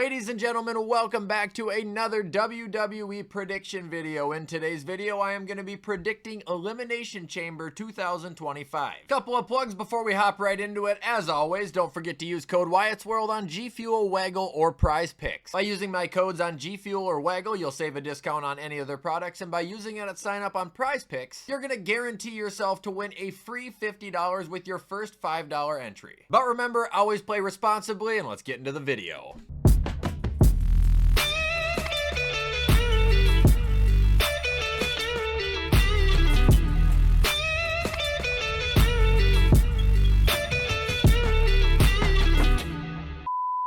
Ladies and gentlemen, welcome back to another WWE prediction video. In today's video, I am going to be predicting Elimination Chamber 2025. Couple of plugs before we hop right into it. As always, don't forget to use code WyattzWorld on G Fuel, Waggle, or Prize Picks. By using my codes on G Fuel or Waggle, you'll save a discount on any of their products, and by using it at sign up on Prize Picks, you're going to guarantee yourself to win a free $50 with your first $5 entry. But remember, always play responsibly, and let's get into the video.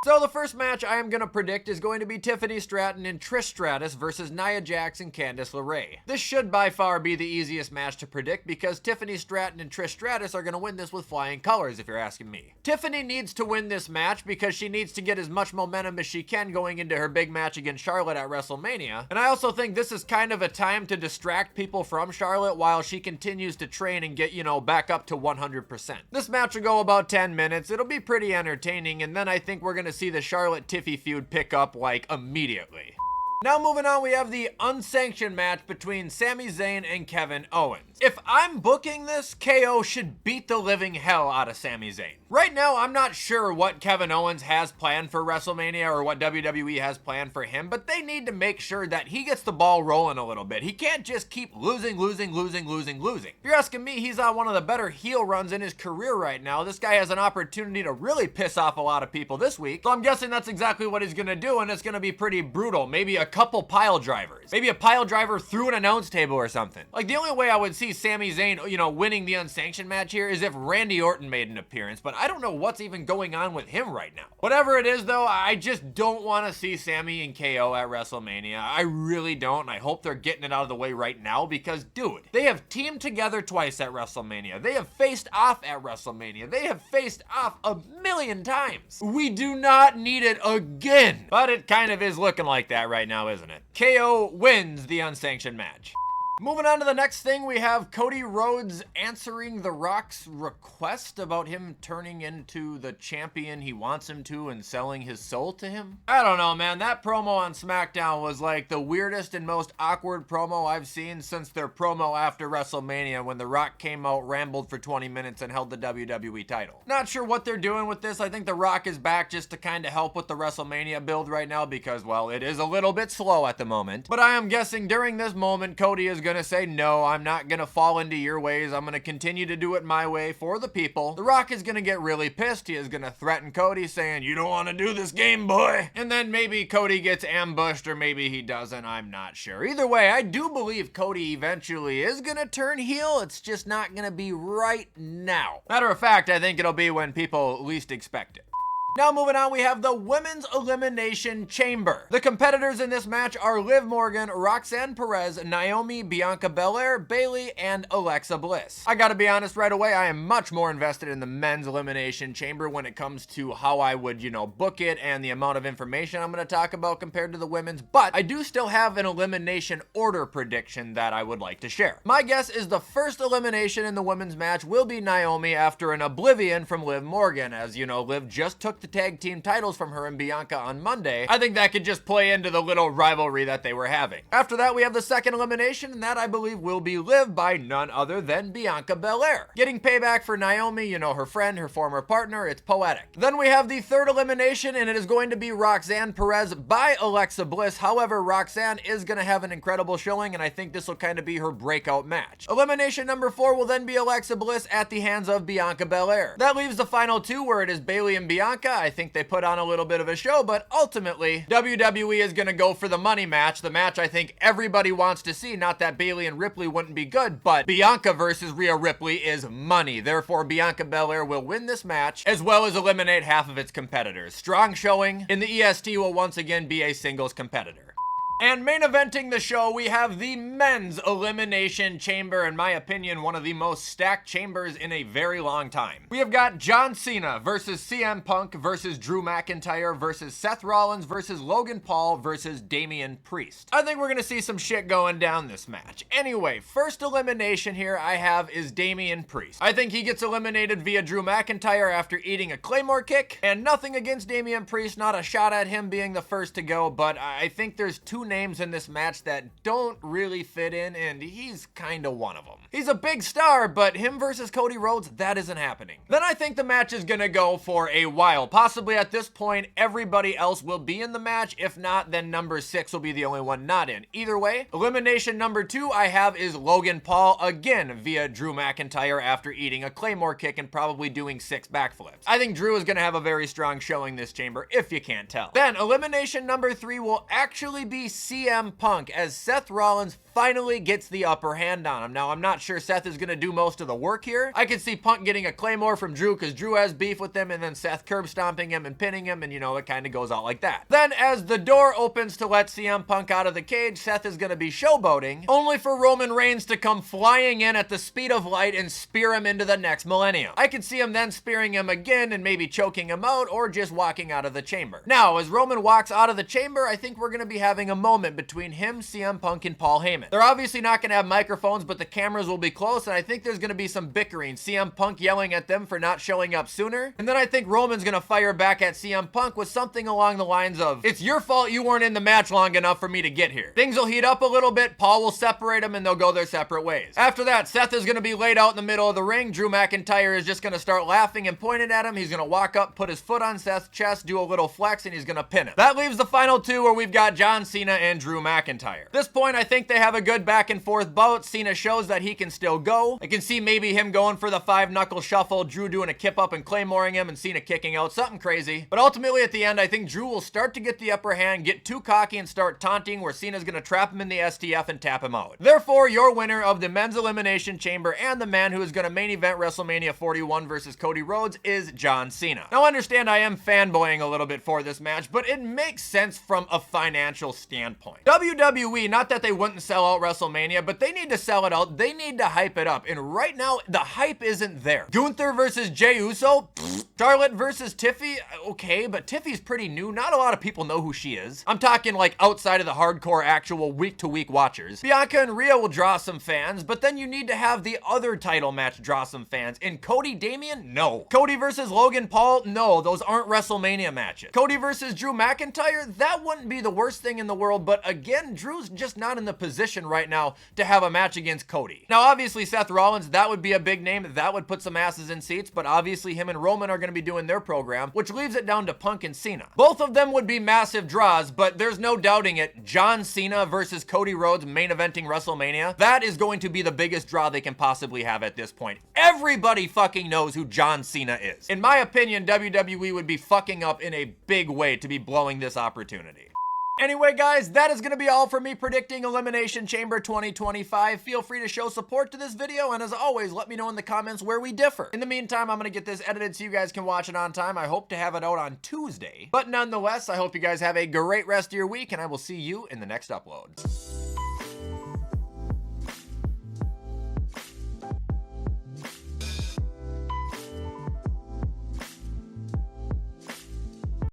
So the first match I am going to predict is going to be Tiffany Stratton and Trish Stratus versus Nia Jax and Candice LeRae. This should by far be the easiest match to predict because Tiffany Stratton and Trish Stratus are going to win this with flying colors, if you're asking me. Tiffany needs to win this match because she needs to get as much momentum as she can going into her big match against Charlotte at WrestleMania. And I also think this is kind of a time to distract people from Charlotte while she continues to train and get, back up to 100%. This match will go about 10 minutes. It'll be pretty entertaining, and then I think we're going to see the Charlotte-Tiffy feud pick up immediately. Now moving on, we have the unsanctioned match between Sami Zayn and Kevin Owens. If I'm booking this, KO should beat the living hell out of Sami Zayn. Right now, I'm not sure what Kevin Owens has planned for WrestleMania or what WWE has planned for him, but they need to make sure that he gets the ball rolling a little bit. He can't just keep losing. If you're asking me, he's on one of the better heel runs in his career right now. This guy has an opportunity to really piss off a lot of people this week, so I'm guessing that's exactly what he's gonna do, and it's gonna be pretty brutal. Maybe a couple pile drivers. Maybe a pile driver through an announce table or something. The only way I would see Sami Zayn, winning the unsanctioned match here is if Randy Orton made an appearance, but I don't know what's even going on with him right now. Whatever it is, though, I just don't want to see Sami and KO at WrestleMania. I really don't, and I hope they're getting it out of the way right now because, dude, they have teamed together twice at WrestleMania. They have faced off at WrestleMania. They have faced off a million times. We do not need it again. But it kind of is looking like that right now, isn't it? KO wins the unsanctioned match. Moving on to the next thing, we have Cody Rhodes answering The Rock's request about him turning into the champion he wants him to and selling his soul to him. I don't know, man. That promo on SmackDown was the weirdest and most awkward promo I've seen since their promo after WrestleMania when The Rock came out, rambled for 20 minutes, and held the WWE title. Not sure what they're doing with this. I think The Rock is back just to kind of help with the WrestleMania build right now because, well, it is a little bit slow at the moment. But I am guessing during this moment, Cody is gonna say, no, I'm not gonna fall into your ways. I'm gonna continue to do it my way for the people. The Rock is gonna get really pissed. He is gonna threaten Cody saying, you don't want to do this game, boy. And then maybe Cody gets ambushed or maybe he doesn't. I'm not sure. Either way, I do believe Cody eventually is gonna turn heel. It's just not gonna be right now. Matter of fact, I think it'll be when people least expect it. Now moving on, we have the Women's Elimination Chamber. The competitors in this match are Liv Morgan, Roxanne Perez, Naomi, Bianca Belair, Bayley, and Alexa Bliss. I gotta be honest right away, I am much more invested in the Men's Elimination Chamber when it comes to how I would, book it and the amount of information I'm gonna talk about compared to the women's, but I do still have an elimination order prediction that I would like to share. My guess is the first elimination in the women's match will be Naomi after an oblivion from Liv Morgan. As Liv just took the tag team titles from her and Bianca on Monday. I think that could just play into the little rivalry that they were having. After that, we have the second elimination, and that I believe will be Liv by none other than Bianca Belair. Getting payback for Naomi, her friend, her former partner, it's poetic. Then we have the third elimination, and it is going to be Roxanne Perez by Alexa Bliss. However, Roxanne is going to have an incredible showing, and I think this will kind of be her breakout match. Elimination number 4 will then be Alexa Bliss at the hands of Bianca Belair. That leaves the final two where it is Bayley and Bianca. I think they put on a little bit of a show, but ultimately, WWE is going to go for the money match, the match I think everybody wants to see. Not that Bayley and Ripley wouldn't be good, but Bianca versus Rhea Ripley is money. Therefore, Bianca Belair will win this match, as well as eliminate half of its competitors. Strong showing, and the EST will once again be a singles competitor. And main eventing the show, we have the Men's Elimination Chamber. In my opinion, one of the most stacked chambers in a very long time. We have got John Cena versus CM Punk versus Drew McIntyre versus Seth Rollins versus Logan Paul versus Damian Priest. I think we're gonna see some shit going down this match. Anyway, first elimination here I have is Damian Priest. I think he gets eliminated via Drew McIntyre after eating a Claymore kick, and nothing against Damian Priest, not a shot at him being the first to go, but I think there's two names in this match that don't really fit in, and he's kinda one of them. He's a big star, but him versus Cody Rhodes, that isn't happening. Then I think the match is gonna go for a while. Possibly at this point, everybody else will be in the match. If not, then number 6 will be the only one not in. Either way, elimination number 2 I have is Logan Paul, again via Drew McIntyre after eating a Claymore kick and probably doing 6 backflips. I think Drew is gonna have a very strong showing this chamber, if you can't tell. Then elimination number 3 will actually be CM Punk, as Seth Rollins finally gets the upper hand on him. Now, I'm not sure Seth is gonna do most of the work here. I could see Punk getting a Claymore from Drew because Drew has beef with him, and then Seth curb stomping him and pinning him, and you know, it kind of goes out like that. Then as the door opens to let CM Punk out of the cage, Seth is gonna be showboating, only for Roman Reigns to come flying in at the speed of light and spear him into the next millennium. I could see him then spearing him again and maybe choking him out or just walking out of the chamber. Now, as Roman walks out of the chamber, I think we're gonna be having a moment between him, CM Punk, and Paul Heyman. They're obviously not gonna have microphones, but the cameras will be close, and I think there's gonna be some bickering. CM Punk yelling at them for not showing up sooner, and then I think Roman's gonna fire back at CM Punk with something along the lines of, "It's your fault you weren't in the match long enough for me to get here." Things will heat up a little bit, Paul will separate them, and they'll go their separate ways. After that, Seth is gonna be laid out in the middle of the ring. Drew McIntyre is just gonna start laughing and pointing at him. He's gonna walk up, put his foot on Seth's chest, do a little flex, and he's gonna pin him. That leaves the final two, where we've got John Cena and Drew McIntyre. At this point, I think they have a good back and forth bout. Cena shows that he can still go. I can see maybe him going for the 5-knuckle shuffle, Drew doing a kip up and claymoring him, and Cena kicking out, something crazy. But ultimately at the end, I think Drew will start to get the upper hand, get too cocky, and start taunting, where Cena's gonna trap him in the STF and tap him out. Therefore, your winner of the Men's Elimination Chamber and the man who is gonna main event WrestleMania 41 versus Cody Rhodes is John Cena. Now understand, I am fanboying a little bit for this match, but it makes sense from a financial standpoint. WWE, not that they wouldn't sell out WrestleMania, but they need to sell it out. They need to hype it up. And right now, the hype isn't there. Gunther versus Jey Uso? Charlotte versus Tiffy? Okay, but Tiffy's pretty new. Not a lot of people know who she is. I'm talking like outside of the hardcore actual week-to-week watchers. Bianca and Rhea will draw some fans, but then you need to have the other title match draw some fans. And Cody Damian? No. Cody versus Logan Paul? No, those aren't WrestleMania matches. Cody versus Drew McIntyre? That wouldn't be the worst thing in the world, but again, Drew's just not in the position right now to have a match against Cody. Now, obviously, Seth Rollins, that would be a big name. That would put some asses in seats, but obviously him and Roman are going to be doing their program, which leaves it down to Punk and Cena. Both of them would be massive draws, but there's no doubting it. John Cena versus Cody Rhodes main eventing WrestleMania, that is going to be the biggest draw they can possibly have at this point. Everybody fucking knows who John Cena is. In my opinion, WWE would be fucking up in a big way to be blowing this opportunity. Anyway, guys, that is going to be all for me predicting Elimination Chamber 2025. Feel free to show support to this video, and as always, let me know in the comments where we differ. In the meantime, I'm going to get this edited so you guys can watch it on time. I hope to have it out on Tuesday. But nonetheless, I hope you guys have a great rest of your week, and I will see you in the next upload.